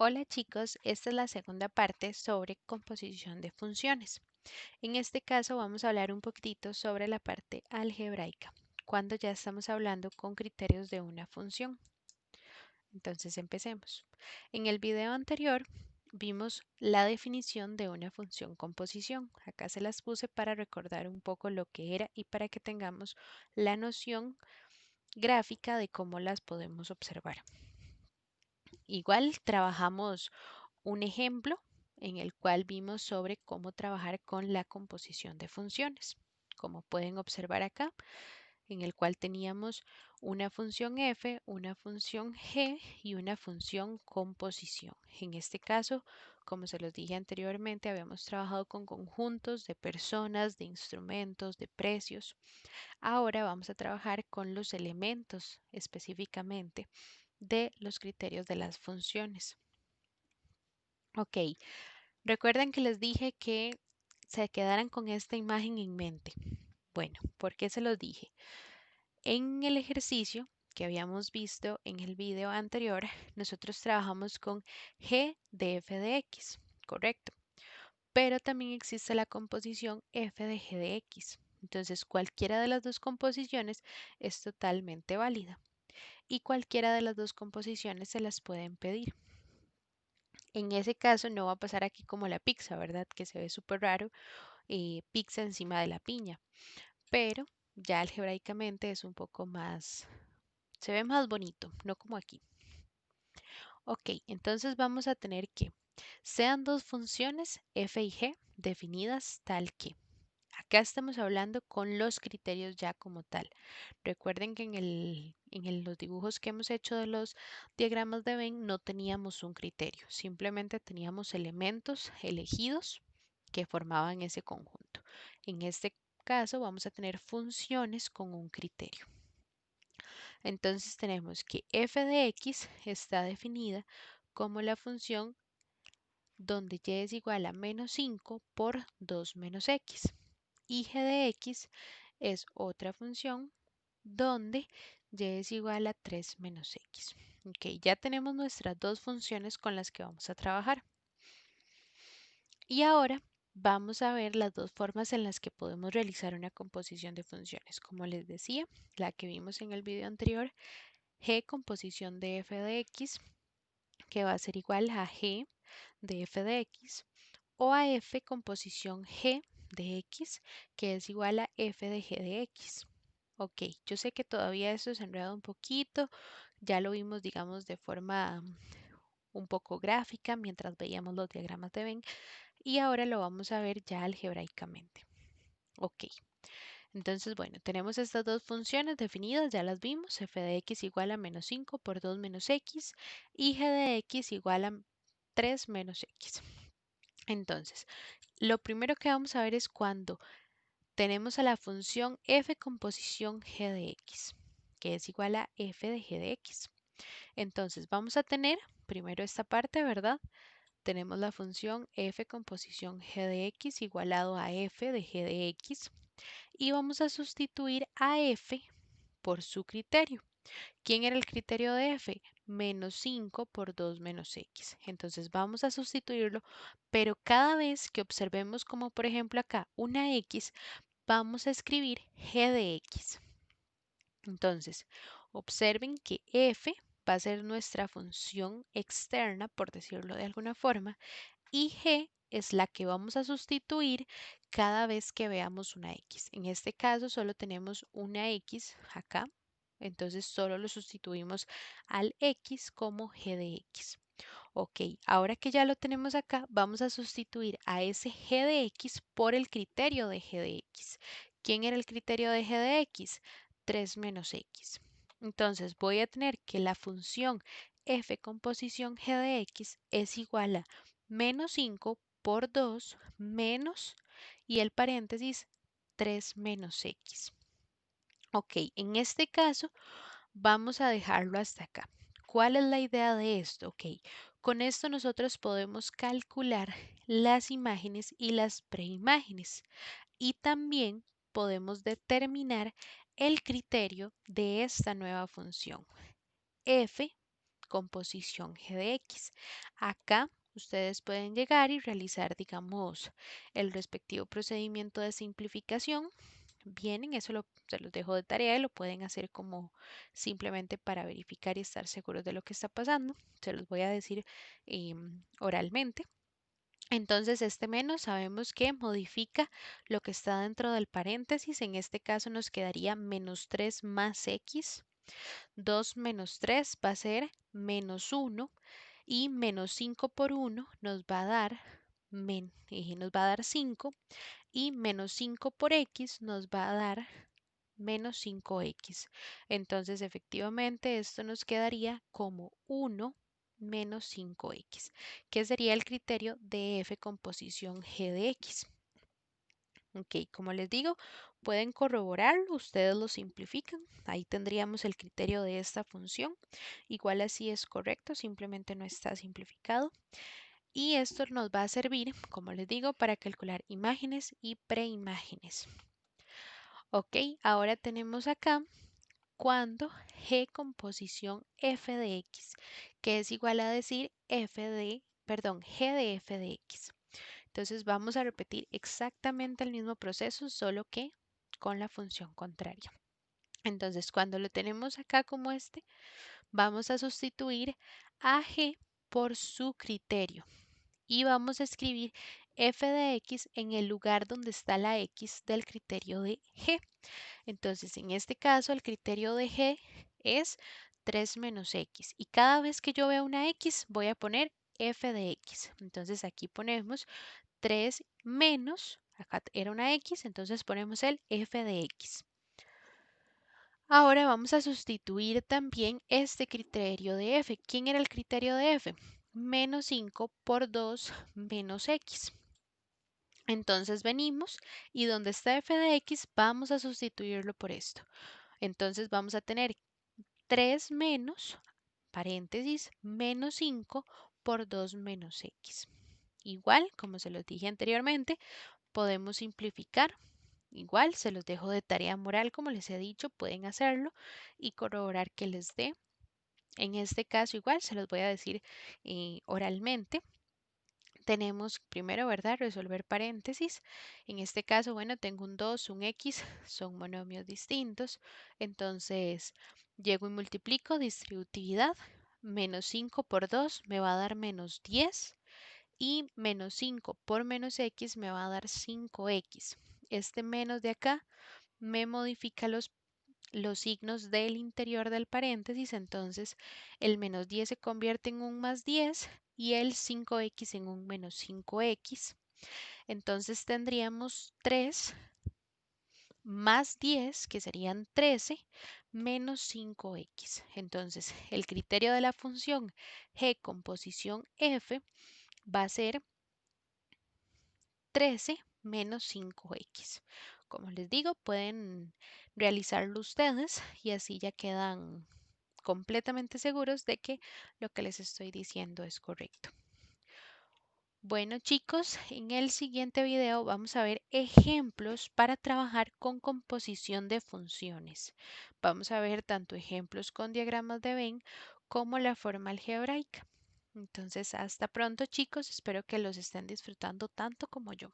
Hola chicos, esta es la segunda parte sobre composición de funciones. En este caso vamos a hablar un poquitito sobre la parte algebraica, cuando ya estamos hablando con criterios de una función. Entonces empecemos. En el video anterior vimos la definición de una función composición. Acá se las puse para recordar un poco lo que era y para que tengamos la noción gráfica de cómo las podemos observar. Igual trabajamos un ejemplo en el cual vimos sobre cómo trabajar con la composición de funciones. Como pueden observar acá, en el cual teníamos una función f, una función g y una función composición. En este caso, como se los dije anteriormente, habíamos trabajado con conjuntos de personas, de instrumentos, de precios. Ahora vamos a trabajar con los elementos específicamente de los criterios de las funciones. Ok, recuerden que les dije que se quedaran con esta imagen en mente. Bueno, ¿por qué se los dije? En el ejercicio que habíamos visto en el video anterior, nosotros trabajamos con g de f de x, correcto. Pero también existe la composición f de g de x. Entonces, cualquiera de las dos composiciones es totalmente válida. Y cualquiera de las dos composiciones se las pueden pedir. En ese caso no va a pasar aquí como la pizza, ¿verdad? Que se ve súper raro, pizza encima de la piña. Pero ya algebraicamente es un poco más, se ve más bonito, no como aquí. Ok, entonces vamos a tener que sean dos funciones f y g definidas tal que. Acá estamos hablando con los criterios ya como tal. Recuerden que en los dibujos que hemos hecho de los diagramas de Venn no teníamos un criterio, simplemente teníamos elementos elegidos que formaban ese conjunto. En este caso vamos a tener funciones con un criterio. Entonces tenemos que f de x está definida como la función donde y es igual a menos 5 por 2 menos x. Y g de x es otra función donde y es igual a 3 menos x. Ok, ya tenemos nuestras dos funciones con las que vamos a trabajar. Y ahora vamos a ver las dos formas en las que podemos realizar una composición de funciones. Como les decía, la que vimos en el video anterior, g composición de f de x, que va a ser igual a g de f de x, o a f composición g de x, que es igual a f de g de x. Ok, yo sé que todavía esto se enreda un poquito, ya lo vimos, digamos, de forma un poco gráfica mientras veíamos los diagramas de Venn y ahora lo vamos a ver ya algebraicamente. Ok, entonces, bueno, tenemos estas dos funciones definidas, ya las vimos, f de x igual a menos 5 por 2 menos x y g de x igual a 3 menos x. Entonces, lo primero que vamos a ver es cuando tenemos a la función f composición g de x, que es igual a f de g de x. Entonces, vamos a tener primero esta parte, ¿verdad? Tenemos la función f composición g de x igualado a f de g de x y vamos a sustituir a f por su criterio. ¿Quién era el criterio de f? Menos 5 por 2 menos x. Entonces vamos a sustituirlo, pero cada vez que observemos como por ejemplo acá una x, vamos a escribir g de x. Entonces, observen que f va a ser nuestra función externa, por decirlo de alguna forma, y g es la que vamos a sustituir cada vez que veamos una x. En este caso solo tenemos una x acá, entonces solo lo sustituimos al x como g de x. Ok, ahora que ya lo tenemos acá, vamos a sustituir a ese g de x por el criterio de g de x. ¿Quién era el criterio de g de x? 3 menos x. Entonces voy a tener que la función f composición g de x es igual a menos 5 por 2 menos y el paréntesis 3 menos x. Ok, en este caso vamos a dejarlo hasta acá. ¿Cuál es la idea de esto? Ok, con esto nosotros podemos calcular las imágenes y las preimágenes y también podemos determinar el criterio de esta nueva función f composición g de x. Acá ustedes pueden llegar y realizar, digamos, el respectivo procedimiento de simplificación. Vienen, se los dejo de tarea y lo pueden hacer como simplemente para verificar y estar seguros de lo que está pasando. Se los voy a decir oralmente. Entonces, este menos sabemos que modifica lo que está dentro del paréntesis. En este caso nos quedaría menos 3 más x. 2 menos 3 va a ser menos 1 y menos 5 por 1 nos va a dar, nos va a dar 5 y menos 5 por x nos va a dar menos 5x. Entonces, efectivamente, esto nos quedaría como 1 menos 5x, que sería el criterio de f con posición g de x. Ok, como les digo, pueden corroborarlo, ustedes lo simplifican, ahí tendríamos el criterio de esta función. Igual así es correcto, simplemente no está simplificado. Y esto nos va a servir, como les digo, para calcular imágenes y preimágenes. Ok, ahora tenemos acá cuando g con posición f de x, que es igual a decir g de f de x. Entonces vamos a repetir exactamente el mismo proceso, solo que con la función contraria. Entonces, cuando lo tenemos acá como este, vamos a sustituir a g por su criterio y vamos a escribir f de x en el lugar donde está la x del criterio de g. Entonces, en este caso, el criterio de g es 3 menos x. Y cada vez que yo vea una x, voy a poner f de x. Entonces, aquí ponemos 3 menos, acá era una x, entonces ponemos el f de x. Ahora vamos a sustituir también este criterio de f. ¿Quién era el criterio de f? Menos 5 por 2 menos x. Entonces venimos y donde está f de x vamos a sustituirlo por esto. Entonces vamos a tener 3 menos, paréntesis, menos 5 por 2 menos x. Igual, como se los dije anteriormente, podemos simplificar. Igual, se los dejo de tarea moral, como les he dicho, pueden hacerlo y corroborar que les dé. En este caso, igual, se los voy a decir oralmente. Tenemos primero, ¿verdad? Resolver paréntesis. En este caso, bueno, tengo un 2, un x, son monomios distintos. Entonces, llego y multiplico distributividad. Menos 5 por 2 me va a dar menos 10 y menos 5 por menos x me va a dar 5x. Este menos de acá me modifica los signos del interior del paréntesis, entonces el menos 10 se convierte en un más 10 y el 5x en un menos 5x. Entonces tendríamos 3 más 10, que serían 13, menos 5x. Entonces el criterio de la función g con posición f va a ser 13 menos 5x. Como les digo, pueden realizarlo ustedes y así ya quedan completamente seguros de que lo que les estoy diciendo es correcto. Bueno chicos, en el siguiente video vamos a ver ejemplos para trabajar con composición de funciones. Vamos a ver tanto ejemplos con diagramas de Venn como la forma algebraica. Entonces, hasta pronto chicos, espero que los estén disfrutando tanto como yo.